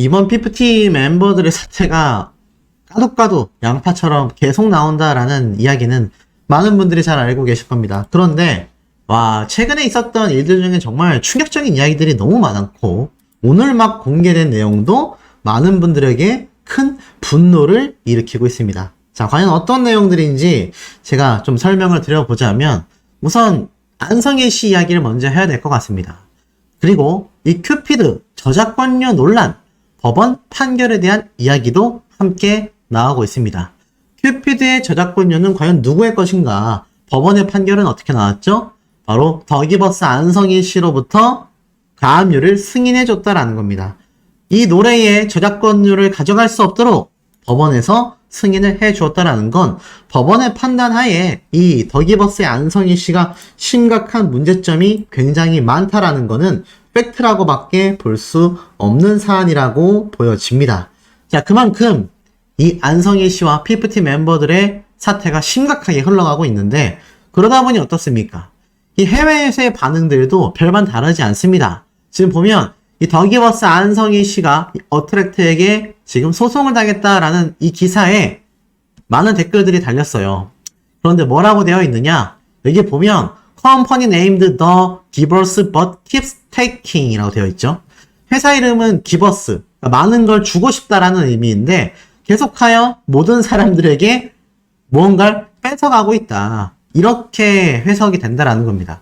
이번 PFT 멤버들의 사태가 까도 양파처럼 계속 나온다라는 이야기는 많은 분들이 잘 알고 계실 겁니다. 그런데 최근에 있었던 일들 중에 정말 충격적인 이야기들이 너무 많았고, 오늘 막 공개된 내용도 많은 분들에게 큰 분노를 일으키고 있습니다. 자, 과연 어떤 내용들인지 제가 좀 설명을 드려보자면, 우선 안성일 씨 이야기를 먼저 해야 될 것 같습니다. 그리고 이 큐피드 저작권료 논란, 법원 판결에 대한 이야기도 함께 나오고 있습니다. 큐피드의 저작권료는 과연 누구의 것인가? 법원의 판결은 어떻게 나왔죠? 바로 더기버스 안성일 씨로부터 가압류를 승인해줬다라는 겁니다. 이 노래의 저작권료를 가져갈 수 없도록 법원에서 승인을 해주었다라는 건 법원의 판단하에 이 더기버스의 안성일 씨가 심각한 문제점이 굉장히 많다라는 거는 팩트라고밖에 볼 수 없는 사안이라고 보여집니다. 자, 그만큼 이 안성일 씨와 PFT 멤버들의 사태가 심각하게 흘러가고 있는데, 그러다 보니 어떻습니까? 이 해외에서의 반응들도 별반 다르지 않습니다. 지금 보면 이 더기버스 안성일 씨가 어트랙트에게 지금 소송을 당했다라는 이 기사에 많은 댓글들이 달렸어요. 그런데 뭐라고 되어 있느냐? 여기 보면 Company named the givers but keeps taking 이라고 되어 있죠. 회사 이름은 기버스, 많은 걸 주고 싶다라는 의미인데 계속하여 모든 사람들에게 무언가를 뺏어가고 있다, 이렇게 해석이 된다라는 겁니다.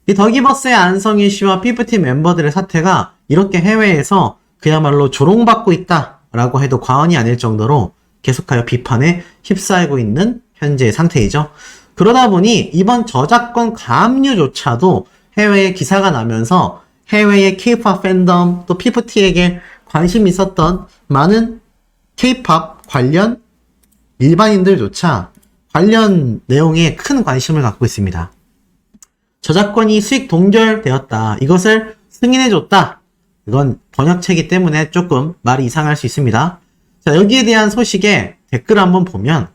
이 더기버스의 안성일 씨와 PFT 멤버들의 사태가 이렇게 해외에서 그야말로 조롱받고 있다라고 해도 과언이 아닐 정도로 계속하여 비판에 휩싸이고 있는 현재의 상태이죠. 그러다 보니 이번 저작권 가압류조차도 해외에 기사가 나면서 해외의 K-POP 팬덤, 또 PFT에게 관심이 있었던 많은 K-POP 관련 일반인들조차 관련 내용에 큰 관심을 갖고 있습니다. 저작권이 수익 동결되었다, 이것을 승인해줬다, 이건 번역체이기 때문에 조금 말이 이상할 수 있습니다. 자, 여기에 대한 소식에 댓글 한번 보면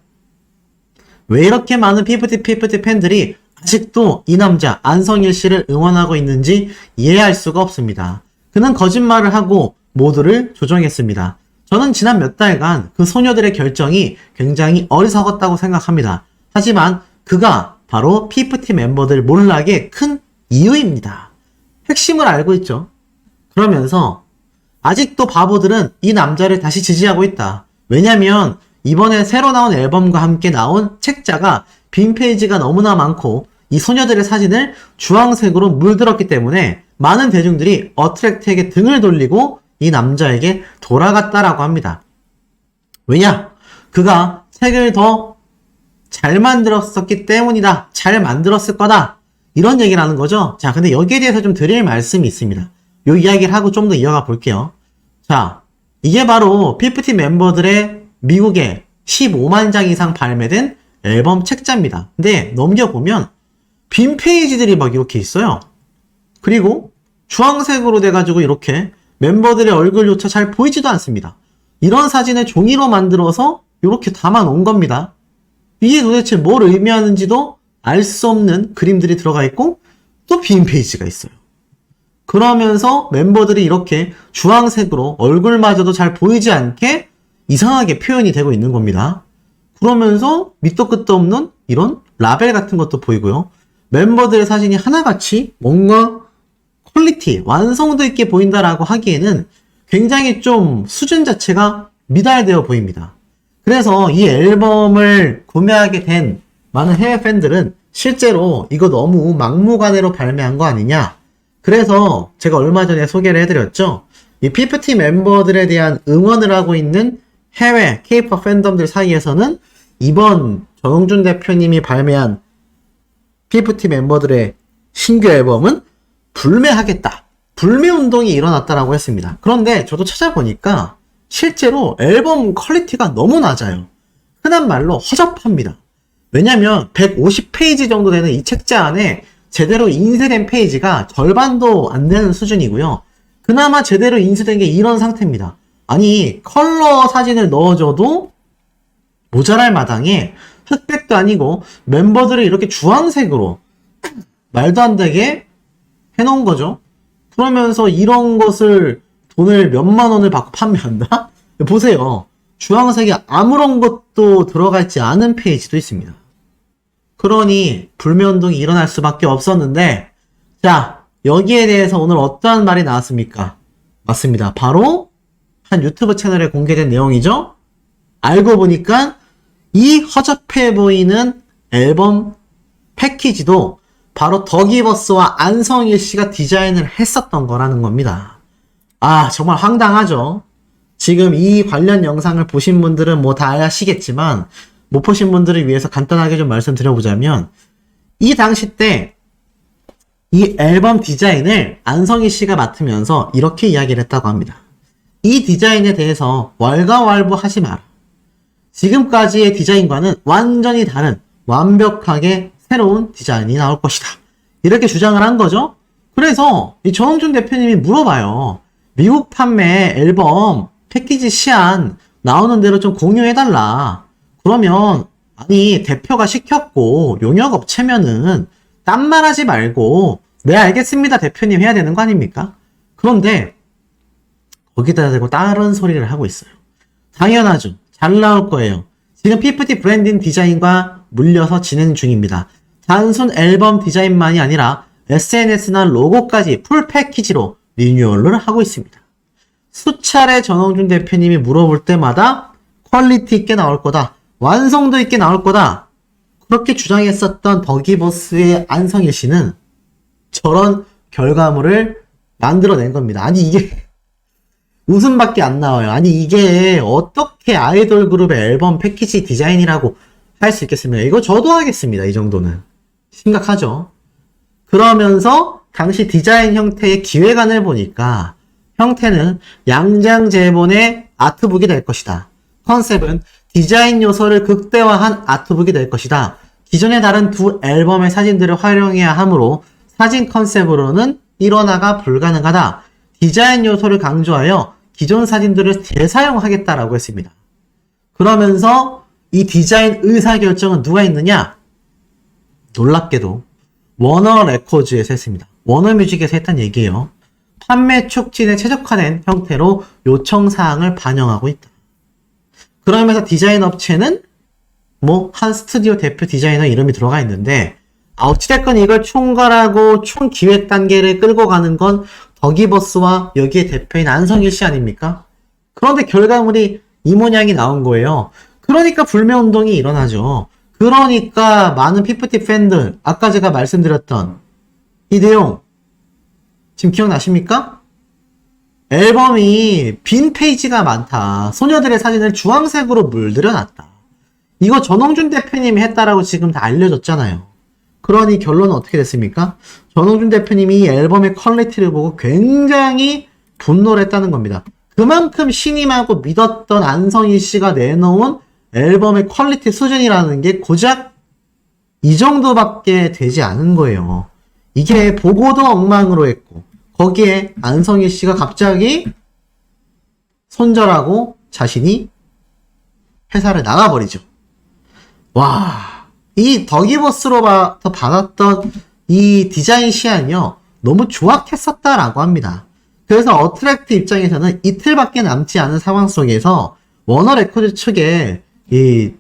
왜 이렇게 많은 PFT 팬들이 아직도 이 남자 안성일 씨를 응원하고 있는지 이해할 수가 없습니다. 그는 거짓말을 하고 모두를 조종했습니다. 저는 지난 몇 달간 그 소녀들의 결정이 굉장히 어리석었다고 생각합니다. 하지만 그가 바로 PFT 멤버들 몰락의 큰 이유입니다. 핵심을 알고 있죠. 그러면서 아직도 바보들은 이 남자를 다시 지지하고 있다. 왜냐면 이번에 새로 나온 앨범과 함께 나온 책자가 빈 페이지가 너무나 많고 이 소녀들의 사진을 주황색으로 물들었기 때문에 많은 대중들이 어트랙트에게 등을 돌리고 이 남자에게 돌아갔다라고 합니다. 왜냐? 그가 책을 더 잘 만들었었기 때문이다. 잘 만들었을 거다. 이런 얘기를 하는 거죠. 자, 근데 여기에 대해서 좀 드릴 말씀이 있습니다. 요 이야기를 하고 좀 더 이어가 볼게요. 자, 이게 바로 PFT 멤버들의 미국에 15만 장 이상 발매된 앨범 책자입니다. 근데 넘겨보면 빈 페이지들이 막 이렇게 있어요. 그리고 주황색으로 돼가지고 이렇게 멤버들의 얼굴조차 잘 보이지도 않습니다. 이런 사진을 종이로 만들어서 이렇게 담아 놓은 겁니다. 이게 도대체 뭘 의미하는지도 알 수 없는 그림들이 들어가 있고 또 빈 페이지가 있어요. 그러면서 멤버들이 이렇게 주황색으로 얼굴마저도 잘 보이지 않게 이상하게 표현이 되고 있는 겁니다. 그러면서 밑도 끝도 없는 이런 라벨 같은 것도 보이고요. 멤버들의 사진이 하나같이 뭔가 퀄리티, 완성도 있게 보인다라고 하기에는 굉장히 좀 수준 자체가 미달되어 보입니다. 그래서 이 앨범을 구매하게 된 많은 해외 팬들은 실제로 이거 너무 막무가내로 발매한 거 아니냐, 그래서 제가 얼마 전에 소개를 해드렸죠. 이 PFT 멤버들에 대한 응원을 하고 있는 해외 K-POP 팬덤들 사이에서는 이번 정웅준 대표님이 발매한 PFT 멤버들의 신규 앨범은 불매하겠다, 불매운동이 일어났다라고 했습니다. 그런데 저도 찾아보니까 실제로 앨범 퀄리티가 너무 낮아요. 흔한 말로 허접합니다. 왜냐면 150페이지 정도 되는 이 책자 안에 제대로 인쇄된 페이지가 절반도 안 되는 수준이고요. 그나마 제대로 인쇄된 게 이런 상태입니다. 아니, 컬러 사진을 넣어줘도 모자랄 마당에 흑백도 아니고 멤버들을 이렇게 주황색으로 말도 안 되게 해놓은 거죠. 그러면서 이런 것을 돈을 몇만 원을 받고 판매한다? 보세요. 주황색에 아무런 것도 들어가 있지 않은 페이지도 있습니다. 그러니 불매운동이 일어날 수밖에 없었는데, 자, 여기에 대해서 오늘 어떠한 말이 나왔습니까? 맞습니다. 바로 한 유튜브 채널에 공개된 내용이죠. 알고 보니까 이 허접해 보이는 앨범 패키지도 바로 더기버스와 안성일 씨가 디자인을 했었던 거라는 겁니다. 아, 정말 황당하죠. 지금 이 관련 영상을 보신 분들은 뭐 다 아시겠지만 못 보신 분들을 위해서 간단하게 좀 말씀드려보자면, 이 당시 때 이 앨범 디자인을 안성희 씨가 맡으면서 이렇게 이야기를 했다고 합니다. 이 디자인에 대해서 왈가왈부하지 마라. 지금까지의 디자인과는 완전히 다른 완벽하게 새로운 디자인이 나올 것이다. 이렇게 주장을 한 거죠. 그래서 이 전홍준 대표님이 물어봐요. 미국 판매 앨범 패키지 시안 나오는 대로 좀 공유해달라. 그러면 아니 대표가 시켰고 용역업체면은 딴 말하지 말고 네 알겠습니다 대표님 해야 되는 거 아닙니까? 그런데 거기다 대고 다른 소리를 하고 있어요. 당연하죠. 잘 나올 거예요. 지금 PPT 브랜딩 디자인과 물려서 진행 중입니다. 단순 앨범 디자인만이 아니라 SNS나 로고까지 풀 패키지로 리뉴얼을 하고 있습니다. 수차례 전홍준 대표님이 물어볼 때마다 퀄리티 있게 나올 거다. 완성도 있게 나올 거다. 그렇게 주장했었던 더기버스의 안성일 씨는 저런 결과물을 만들어낸 겁니다. 아니 이게 웃음밖에 안 나와요. 아니 이게 어떻게 아이돌 그룹의 앨범 패키지 디자인이라고 할 수 있겠습니까? 이거 저도 하겠습니다. 이 정도는. 심각하죠. 그러면서 당시 디자인 형태의 기획안을 보니까 형태는 양장재본의 아트북이 될 것이다. 컨셉은 디자인 요소를 극대화한 아트북이 될 것이다. 기존의 다른 두 앨범의 사진들을 활용해야 하므로 사진 컨셉으로는 일원화가 불가능하다. 디자인 요소를 강조하여 기존 사진들을 재사용하겠다라고 했습니다. 그러면서 이 디자인 의사결정은 누가 했느냐? 놀랍게도 워너 레코즈에서 했습니다. 워너뮤직에서 했단 얘기예요. 판매 촉진에 최적화된 형태로 요청사항을 반영하고 있다. 그러면서 디자인 업체는 뭐 한 스튜디오 대표 디자이너 이름이 들어가 있는데, 어찌됐건 이걸 총괄하고 총기획 단계를 끌고 가는 건 더기버스와 여기에 대표인 안성일 씨 아닙니까? 그런데 결과물이 이 모양이 나온 거예요. 그러니까 불매운동이 일어나죠. 그러니까 많은 PPT 팬들, 아까 제가 말씀드렸던 이 내용 지금 기억나십니까? 앨범이 빈 페이지가 많다. 소녀들의 사진을 주황색으로 물들여놨다. 이거 전홍준 대표님이 했다라고 지금 다 알려졌잖아요. 그러니 결론은 어떻게 됐습니까? 전홍준 대표님이 이 앨범의 퀄리티를 보고 굉장히 분노를 했다는 겁니다. 그만큼 신임하고 믿었던 안성희 씨가 내놓은 앨범의 퀄리티 수준이라는 게 고작 이 정도밖에 되지 않은 거예요. 이게 보고도 엉망으로 했고, 거기에 안성희 씨가 갑자기 손절하고 자신이 회사를 나가버리죠. 와, 이 더기버스로부터 받았던 이 디자인 시안이요, 너무 조악했었다라고 합니다. 그래서 어트랙트 입장에서는 이틀밖에 남지 않은 상황 속에서 워너 레코드 측에 이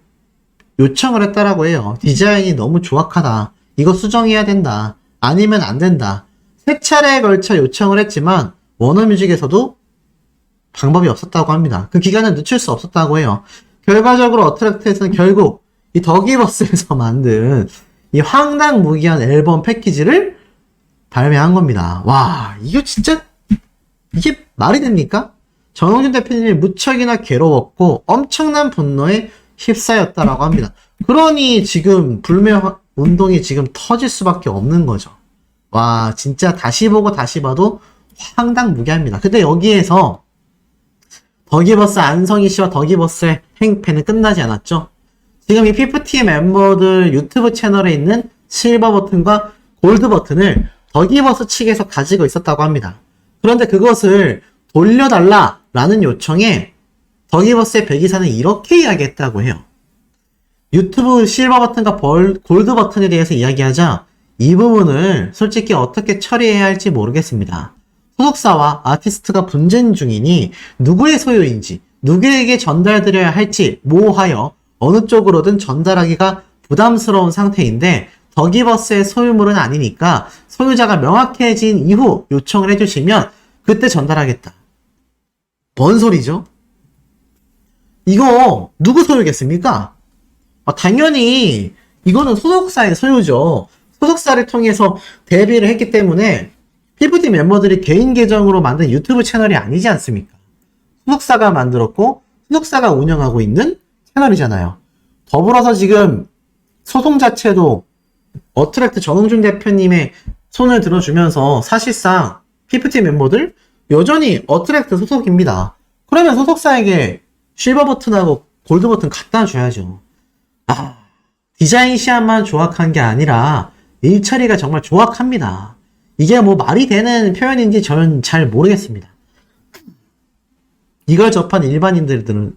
요청을 했다라고 해요. 디자인이 너무 조악하다. 이거 수정해야 된다. 아니면 안 된다. 세 차례에 걸쳐 요청을 했지만 워너뮤직에서도 방법이 없었다고 합니다. 그 기간을 늦출 수 없었다고 해요. 결과적으로 어트랙트에서는 결국 이 더기버스에서 만든 이 황당무계한 앨범 패키지를 발매한 겁니다. 와, 이거 진짜 이게 말이 됩니까? 전홍준 대표님이 무척이나 괴로웠고 엄청난 분노에 휩싸였다라고 합니다. 그러니 지금 불매 운동이 지금 터질 수밖에 없는 거죠. 와, 진짜 다시 보고 다시 봐도 황당무계합니다. 근데 여기에서 더기버스 안성희 씨와 더기버스의 행패는 끝나지 않았죠. 지금 이 피프티 멤버들 유튜브 채널에 있는 실버 버튼과 골드 버튼을 더기버스 측에서 가지고 있었다고 합니다. 그런데 그것을 돌려달라라는 요청에 더기버스의 배기사는 이렇게 이야기했다고 해요. 유튜브 실버 버튼과 골드 버튼에 대해서 이야기하자 이 부분을 솔직히 어떻게 처리해야 할지 모르겠습니다. 소속사와 아티스트가 분쟁 중이니 누구의 소유인지, 누구에게 전달드려야 할지 모호하여 어느 쪽으로든 전달하기가 부담스러운 상태인데 더기버스의 소유물은 아니니까 소유자가 명확해진 이후 요청을 해주시면 그때 전달하겠다. 뭔 소리죠? 이거 누구 소유겠습니까? 당연히 이거는 소속사의 소유죠. 소속사를 통해서 데뷔를 했기 때문에 PFT 멤버들이 개인 계정으로 만든 유튜브 채널이 아니지 않습니까? 소속사가 만들었고 소속사가 운영하고 있는 채널이잖아요. 더불어서 지금 소송 자체도 어트랙트 전홍준 대표님의 손을 들어주면서 사실상 PFT 멤버들 여전히 어트랙트 소속입니다. 그러면 소속사에게 실버 버튼하고 골드 버튼 갖다 줘야죠. 디자인 시안만 조악한 게 아니라 일처리가 정말 조악합니다. 이게 뭐 말이 되는 표현인지 저는 잘 모르겠습니다. 이걸 접한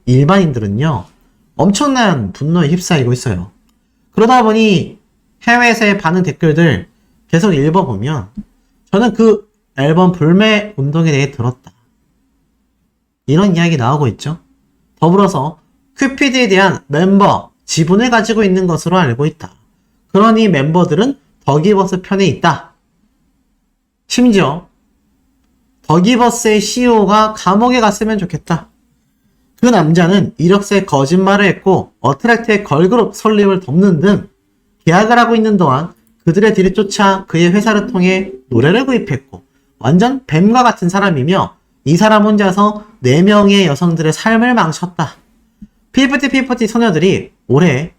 일반인들은요, 엄청난 분노에 휩싸이고 있어요. 그러다 보니 해외에서의 반응 댓글들 계속 읽어보면 저는 그 앨범 불매 운동에 대해 들었다. 이런 이야기 나오고 있죠. 더불어서 큐피드에 대한 멤버 지분을 가지고 있는 것으로 알고 있다. 그러니 멤버들은 더기버스 편에 있다. 심지어 더기버스의 CEO가 감옥에 갔으면 좋겠다. 그 남자는 이력서에 거짓말을 했고 어트랙트의 걸그룹 설립을 덮는 등 계약을 하고 있는 동안 그들의 뒤를 쫓아 그의 회사를 통해 노래를 구입했고 완전 뱀과 같은 사람이며 이 사람 혼자서 4명의 여성들의 삶을 망쳤다. 피프티 소녀들이 올해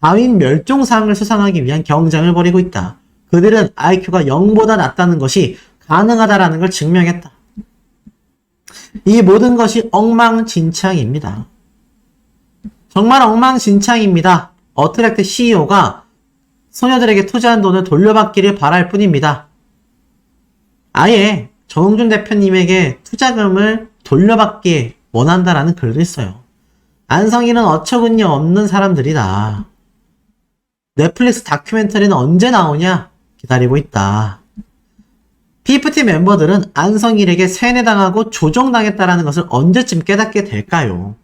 다윈 멸종상을 수상하기 위한 경쟁을 벌이고 있다. 그들은 IQ가 0보다 낮다는 것이 가능하다라는 걸 증명했다. 이 모든 것이 엉망진창입니다. 정말 엉망진창입니다. 어트랙트 CEO가 소녀들에게 투자한 돈을 돌려받기를 바랄 뿐입니다. 아예 전홍준 대표님에게 투자금을 돌려받기 원한다라는 글도 있어요. 안성일은 어처구니 없는 사람들이다. 넷플릭스 다큐멘터리는 언제 나오냐 기다리고 있다. PFT 멤버들은 안성일에게 세뇌당하고 조종당했다라는 것을 언제쯤 깨닫게 될까요?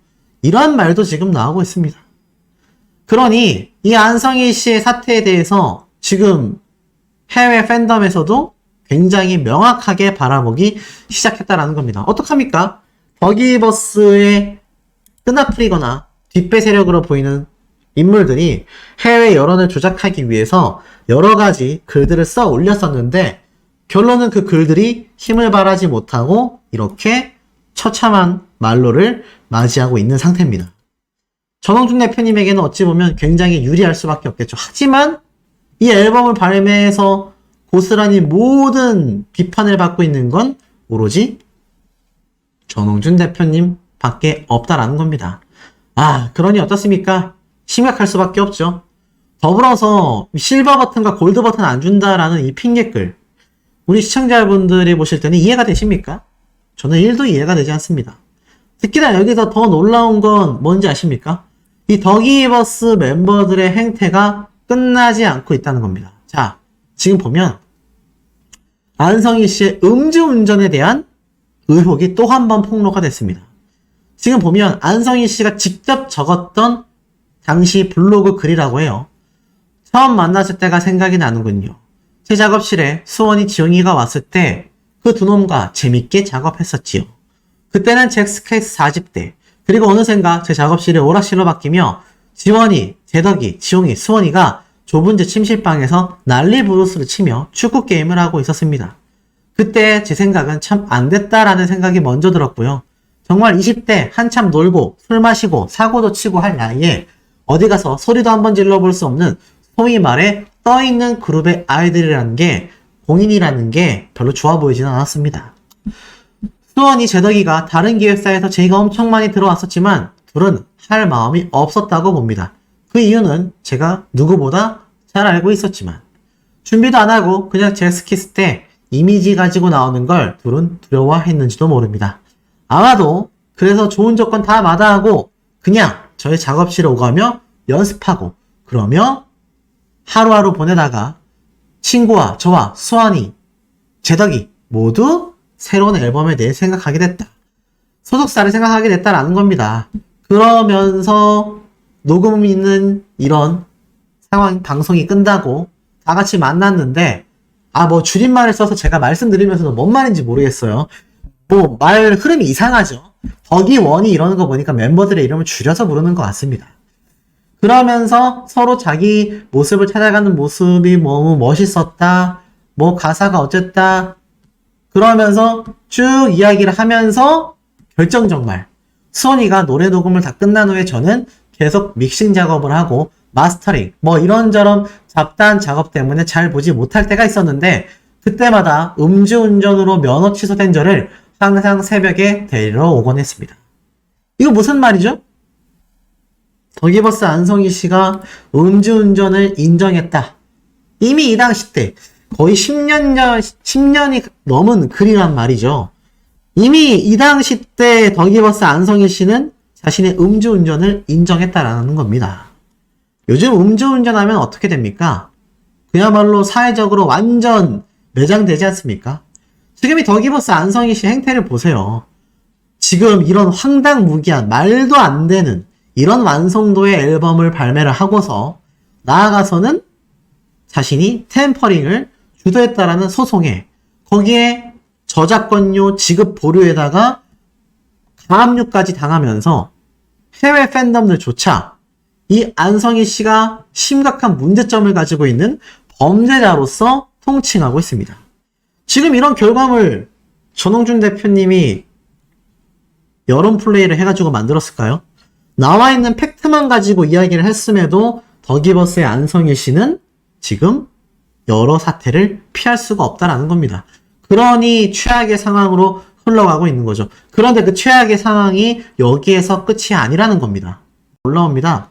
이러한 말도 지금 나오고 있습니다. 그러니 이 안성일 씨의 사태에 대해서 지금 해외 팬덤에서도 굉장히 명확하게 바라보기 시작했다라는 겁니다. 어떡합니까? 더기버스의 끈앞풀이거나 뒷배 세력으로 보이는 인물들이 해외 여론을 조작하기 위해서 여러 가지 글들을 써 올렸었는데 결론은 그 글들이 힘을 발하지 못하고 이렇게 처참한 말로를 맞이하고 있는 상태입니다. 전홍준 대표님에게는 어찌 보면 굉장히 유리할 수밖에 없겠죠. 하지만 이 앨범을 발매해서 고스란히 모든 비판을 받고 있는 건 오로지 전홍준 대표님 밖에 없다라는 겁니다. 그러니 어떻습니까? 심각할 수밖에 없죠. 더불어서 실버 버튼과 골드 버튼 안 준다라는 이 핑계글 우리 시청자분들이 보실 때는 이해가 되십니까? 저는 1도 이해가 되지 않습니다. 특히나 여기서 더 놀라운 건 뭔지 아십니까? 이 더기버스 멤버들의 행태가 끝나지 않고 있다는 겁니다. 자, 지금 보면 안성희 씨의 음주운전에 대한 의혹이 또 한 번 폭로가 됐습니다. 지금 보면 안성희 씨가 직접 적었던 당시 블로그 글이라고 해요. 처음 만났을 때가 생각이 나는군요. 제 작업실에 수원이 지영이가 왔을 때 그 두 놈과 재밌게 작업했었지요. 그때는 잭스케이스 4집대 그리고 어느샌가 제 작업실이 오락실로 바뀌며 지원이, 제덕이, 지용이, 수원이가 좁은 제 침실방에서 난리 부르스를 치며 축구 게임을 하고 있었습니다. 그때 제 생각은 참 안 됐다라는 생각이 먼저 들었고요. 정말 20대 한참 놀고 술 마시고 사고도 치고 할 나이에 어디 가서 소리도 한번 질러볼 수 없는 소위 말해 떠있는 그룹의 아이들이라는 게 공인이라는 게 별로 좋아 보이지는 않았습니다. 수원이 제덕이가 다른 기획사에서 제의가 엄청 많이 들어왔었지만 둘은 할 마음이 없었다고 봅니다. 그 이유는 제가 누구보다 잘 알고 있었지만 준비도 안 하고 그냥 잭스키스 때 이미지 가지고 나오는 걸 둘은 두려워했는지도 모릅니다. 아마도 그래서 좋은 조건 다 마다하고 그냥 저희 작업실에 오가며 연습하고 그러며 하루하루 보내다가 친구와 저와 수환이, 제덕이 모두 새로운 앨범에 대해 생각하게 됐다. 소속사를 생각하게 됐다라는 겁니다. 그러면서 녹음 있는 이런 상황, 방송이 끝나고 다 같이 만났는데, 뭐 줄임말을 써서 제가 말씀드리면서도 뭔 말인지 모르겠어요. 뭐 말 흐름이 이상하죠. 덕이 원이 이러는 거 보니까 멤버들의 이름을 줄여서 부르는 것 같습니다. 그러면서 서로 자기 모습을 찾아가는 모습이 너무 멋있었다. 뭐 가사가 어쨌다. 그러면서 쭉 이야기를 하면서 결정적 말. 수원이가 노래 녹음을 다 끝난 후에 저는 계속 믹싱 작업을 하고 마스터링 뭐 이런저런 잡다한 작업 때문에 잘 보지 못할 때가 있었는데 그때마다 음주운전으로 면허 취소된 저를 항상 새벽에 데리러 오곤 했습니다. 이거 무슨 말이죠? 덕이버스 안성희 씨가 음주운전을 인정했다. 이미 이 당시 때 거의 10년이 넘은 글이란 말이죠. 이미 이 당시 때 덕이버스 안성희 씨는 자신의 음주운전을 인정했다라는 겁니다. 요즘 음주운전하면 어떻게 됩니까? 그야말로 사회적으로 완전 매장되지 않습니까? 지금 이 덕이버스 안성희 씨 행태를 보세요. 지금 이런 황당무계한 말도 안 되는 이런 완성도의 앨범을 발매를 하고서 나아가서는 자신이 템퍼링을 주도했다라는 소송에 거기에 저작권료 지급 보류에다가 가압류까지 당하면서 해외 팬덤들조차 이 안성희 씨가 심각한 문제점을 가지고 있는 범죄자로서 통칭하고 있습니다. 지금 이런 결과물 전홍준 대표님이 여론 플레이를 해가지고 만들었을까요? 나와 있는 팩트만 가지고 이야기를 했음에도 덕이버스의 안성희 씨는 지금 여러 사태를 피할 수가 없다라는 겁니다. 그러니 최악의 상황으로 흘러가고 있는 거죠. 그런데 그 최악의 상황이 여기에서 끝이 아니라는 겁니다. 올라옵니다.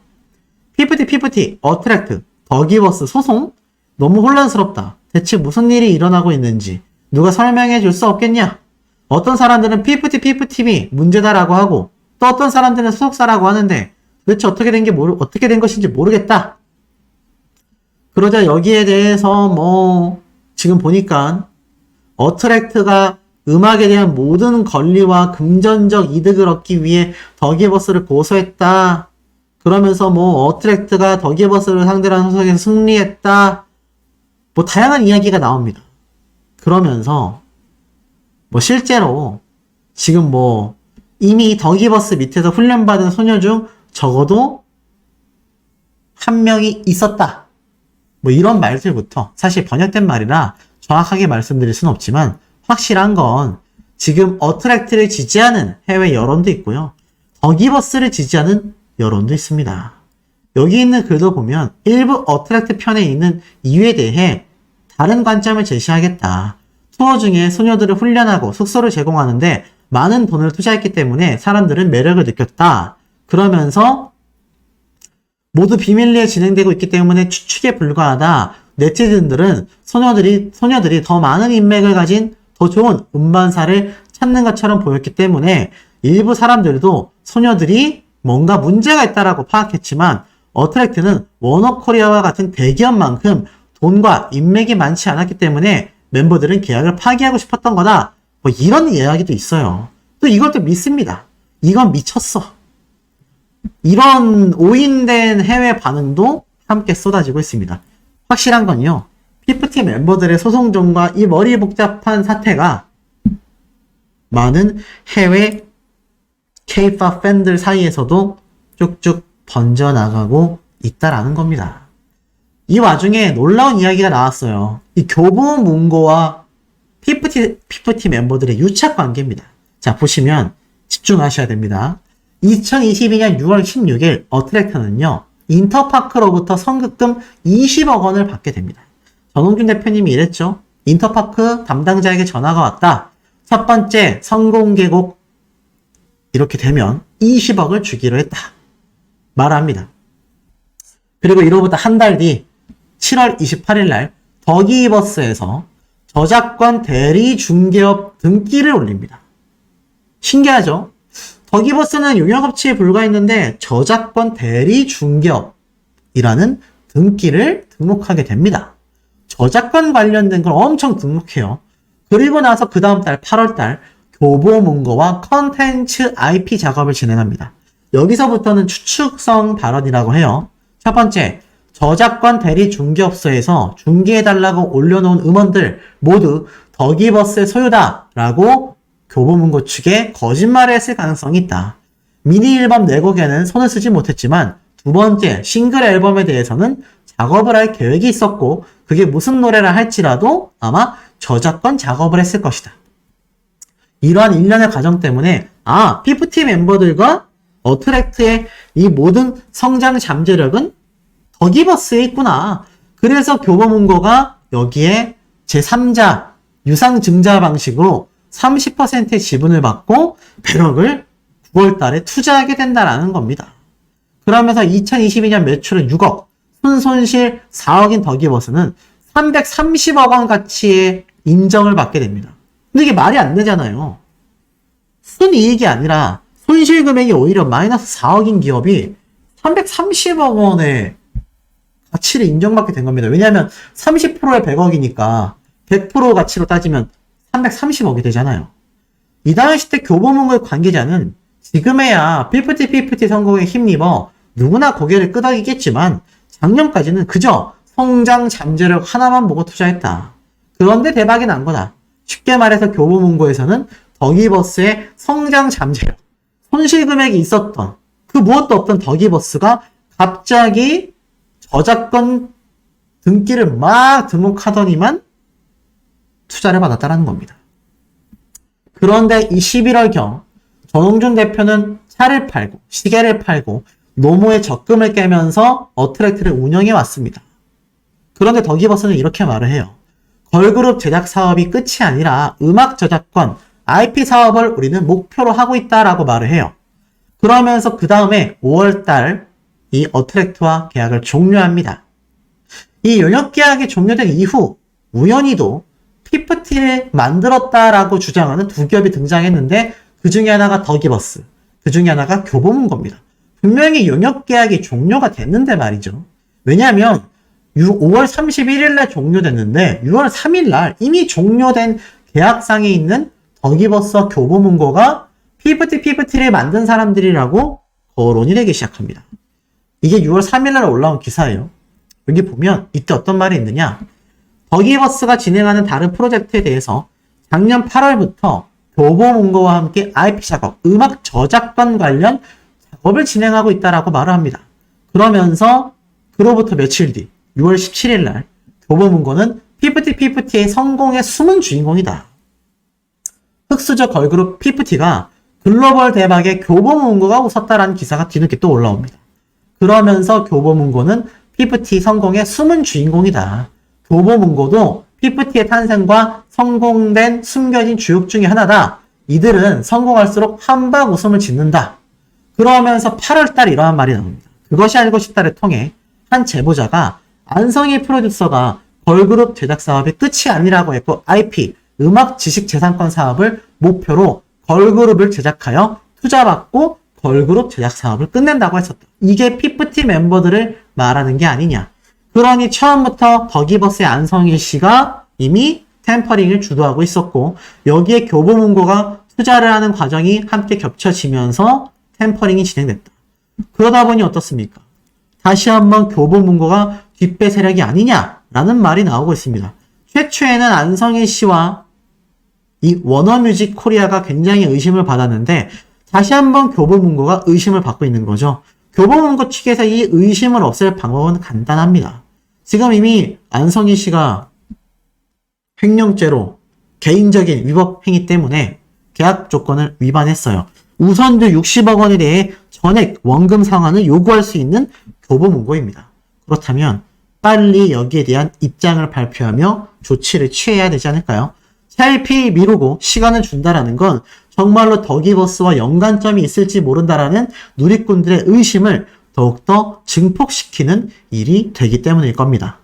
피프티, 어트랙트, 덕이버스 소송? 너무 혼란스럽다. 대체 무슨 일이 일어나고 있는지 누가 설명해 줄 수 없겠냐? 어떤 사람들은 피프팀이 문제다라고 하고 또 어떤 사람들은 소속사라고 하는데 도대체 어떻게 된 것인지 모르겠다. 그러자 여기에 대해서 지금 보니까 어트랙트가 음악에 대한 모든 권리와 금전적 이득을 얻기 위해 덕이버스를 고소했다. 그러면서 어트랙트가 덕이버스를 상대로 한 소송에서 승리했다. 다양한 이야기가 나옵니다. 그러면서 실제로 지금 이미 덕이버스 밑에서 훈련받은 소녀 중 적어도 한 명이 있었다. 이런 말들부터 사실 번역된 말이라 정확하게 말씀드릴 수는 없지만 확실한 건 지금 어트랙트를 지지하는 해외 여론도 있고요. 덕이버스를 지지하는 여론도 있습니다. 여기 있는 글도 보면 일부 어트랙트 편에 있는 이유에 대해 다른 관점을 제시하겠다. 투어 중에 소녀들을 훈련하고 숙소를 제공하는데 많은 돈을 투자했기 때문에 사람들은 매력을 느꼈다. 그러면서 모두 비밀리에 진행되고 있기 때문에 추측에 불과하다. 네티즌들은 소녀들이 더 많은 인맥을 가진 더 좋은 음반사를 찾는 것처럼 보였기 때문에 일부 사람들도 소녀들이 뭔가 문제가 있다라고 파악했지만 어트랙트는 워너코리아와 같은 대기업만큼 돈과 인맥이 많지 않았기 때문에 멤버들은 계약을 파기하고 싶었던 거다. 이런 이야기도 있어요. 또 이걸 또 믿습니다. 이건 미쳤어. 이런 오인된 해외 반응도 함께 쏟아지고 있습니다. 확실한 건요. 피프티 멤버들의 소송전과 이 머리 복잡한 사태가 많은 해외 K-POP 팬들 사이에서도 쭉쭉 번져나가고 있다라는 겁니다. 이 와중에 놀라운 이야기가 나왔어요. 이 교보문고와 피프티 멤버들의 유착 관계입니다. 자, 보시면 집중하셔야 됩니다. 2022년 6월 16일 어트랙트는요. 인터파크로부터 선급금 20억 원을 받게 됩니다. 전홍준 대표님이 이랬죠. 인터파크 담당자에게 전화가 왔다. 첫 번째 성공개곡 이렇게 되면 20억을 주기로 했다. 말합니다. 그리고 이로부터 한 달 뒤 7월 28일 날 덕이버스에서 저작권 대리 중개업 등기를 올립니다. 신기하죠? 덕이버스는 용역업체에 불과했는데 저작권 대리 중개업이라는 등기를 등록하게 됩니다. 저작권 관련된 걸 엄청 등록해요. 그리고 나서 그 다음 달 8월 달 교보문고와 컨텐츠 IP 작업을 진행합니다. 여기서부터는 추측성 발언이라고 해요. 첫 번째, 저작권 대리 중개업소에서 중개해달라고 올려놓은 음원들 모두 덕이버스의 소유다라고 교보문고 측에 거짓말을 했을 가능성이 있다. 미니 앨범 4곡에는 손을 쓰지 못했지만 두 번째 싱글 앨범에 대해서는 작업을 할 계획이 있었고 그게 무슨 노래라 할지라도 아마 저작권 작업을 했을 것이다. 이러한 일련의 과정 때문에 피프티 멤버들과 어트랙트의 이 모든 성장 잠재력은 덕이버스에 있구나. 그래서 교보문고가 여기에 제3자 유상증자 방식으로 30%의 지분을 받고 100억을 9월 달에 투자하게 된다라는 겁니다. 그러면서 2022년 매출은 6억, 순손실 4억인 덕이버스는 330억 원 가치의 인정을 받게 됩니다. 근데 이게 말이 안 되잖아요. 순이익이 아니라 손실 금액이 오히려 마이너스 4억인 기업이 330억 원의 가치를 인정받게 된 겁니다. 왜냐하면 30%의 100억이니까 100% 가치로 따지면 330억이 되잖아요. 이 당시 때 교보문고의 관계자는 지금에야 피프티 성공에 힘입어 누구나 고개를 끄덕이겠지만 작년까지는 그저 성장 잠재력 하나만 보고 투자했다. 그런데 대박이 난 거다. 쉽게 말해서 교보문고에서는 덕이버스의 성장 잠재력, 손실 금액이 있었던 그 무엇도 없던 덕이버스가 갑자기 저작권 등기를 막 등록하더니만 투자를 받았다라는 겁니다. 그런데 이 11월경 전홍준 대표는 차를 팔고 시계를 팔고 노모의 적금을 깨면서 어트랙트를 운영해 왔습니다. 그런데 덕이버스는 이렇게 말을 해요. 걸그룹 제작 사업이 끝이 아니라 음악 저작권, IP 사업을 우리는 목표로 하고 있다라고 말을 해요. 그러면서 그 다음에 5월달 이 어트랙트와 계약을 종료합니다. 이 용역 계약이 종료된 이후 우연히도 피프티를 만들었다라고 주장하는 두 기업이 등장했는데 그 중에 하나가 덕이버스, 그 중에 하나가 교보문고입니다. 분명히 용역 계약이 종료가 됐는데 말이죠. 왜냐하면 5월 31일 날 종료됐는데 6월 3일 날 이미 종료된 계약상에 있는 덕이버스와 교보문고가 피프티를 만든 사람들이라고 거론이 되기 시작합니다. 이게 6월 3일 날 올라온 기사예요. 여기 보면 이때 어떤 말이 있느냐. 덕이버스가 진행하는 다른 프로젝트에 대해서 작년 8월부터 교보문고와 함께 IP 작업, 음악 저작권 관련 작업을 진행하고 있다라고 말을 합니다. 그러면서 그로부터 며칠 뒤 6월 17일 날 교보문고는 피프티의 성공의 숨은 주인공이다. 흑수저 걸그룹 피프티가 글로벌 대박에 교보문고가 웃었다라는 기사가 뒤늦게 또 올라옵니다. 그러면서 교보문고는 피프티 성공의 숨은 주인공이다. 교보문고도 피프티의 탄생과 성공된 숨겨진 주역 중에 하나다. 이들은 성공할수록 한박 웃음을 짓는다. 그러면서 8월달 이러한 말이 나옵니다. 그것이 알고 싶다를 통해 한 제보자가 안성희 프로듀서가 걸그룹 제작 사업이 끝이 아니라고 했고 IP, 음악 지식재산권 사업을 목표로 걸그룹을 제작하여 투자받고 걸그룹 제작 사업을 끝낸다고 했었다. 이게 피프티 멤버들을 말하는 게 아니냐. 그러니 처음부터 덕이버스의 안성일 씨가 이미 템퍼링을 주도하고 있었고 여기에 교보문고가 투자를 하는 과정이 함께 겹쳐지면서 템퍼링이 진행됐다. 그러다 보니 어떻습니까? 다시 한번 교보문고가 뒷배 세력이 아니냐라는 말이 나오고 있습니다. 최초에는 안성일 씨와 이 워너뮤직 코리아가 굉장히 의심을 받았는데 다시 한번 교보문고가 의심을 받고 있는 거죠. 교보문고 측에서 이 의심을 없앨 방법은 간단합니다. 지금 이미 안성희 씨가 횡령죄로 개인적인 위법 행위 때문에 계약 조건을 위반했어요. 우선도 60억 원에 대해 전액 원금 상환을 요구할 수 있는 교보문고입니다. 그렇다면 빨리 여기에 대한 입장을 발표하며 조치를 취해야 되지 않을까요? 차일피일 미루고 시간을 준다라는 건 정말로 덕이버스와 연관점이 있을지 모른다라는 누리꾼들의 의심을 더욱더 증폭시키는 일이 되기 때문일 겁니다.